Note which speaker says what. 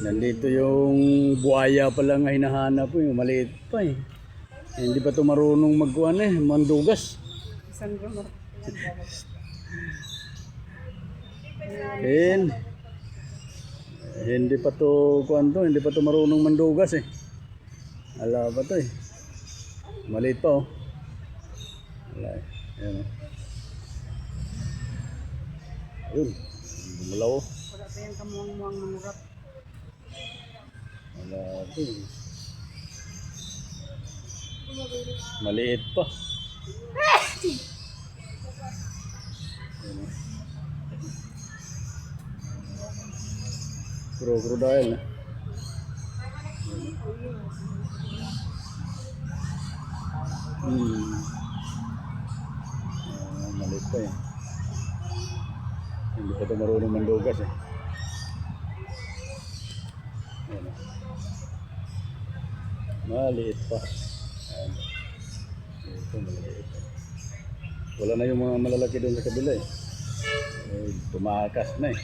Speaker 1: Nandito yung buhaya pala nga hinahanap po, yung maliit pa eh. Hindi pa ito marunong magkuhan eh, mandugas.
Speaker 2: Isang gamot.
Speaker 1: And, hindi pa to kuhan to, hindi pa to marunong mandugas eh. Ala pa to eh. Maliit pa oh. Wala eh. Ayan oh. Ayun, bumulaw oh.
Speaker 2: Wala pa yung kamuang-muang manurap.
Speaker 1: Wala ito eh. Maliit pa. Ayan oh. Crocodile. Maliit pa eh. Hindi pa ito marunong mandugas eh. Ayan. Maliit pa. Ayan. Ito maliit. Wala na yung mga malalaki doon sa kabila eh. Tumakas na eh.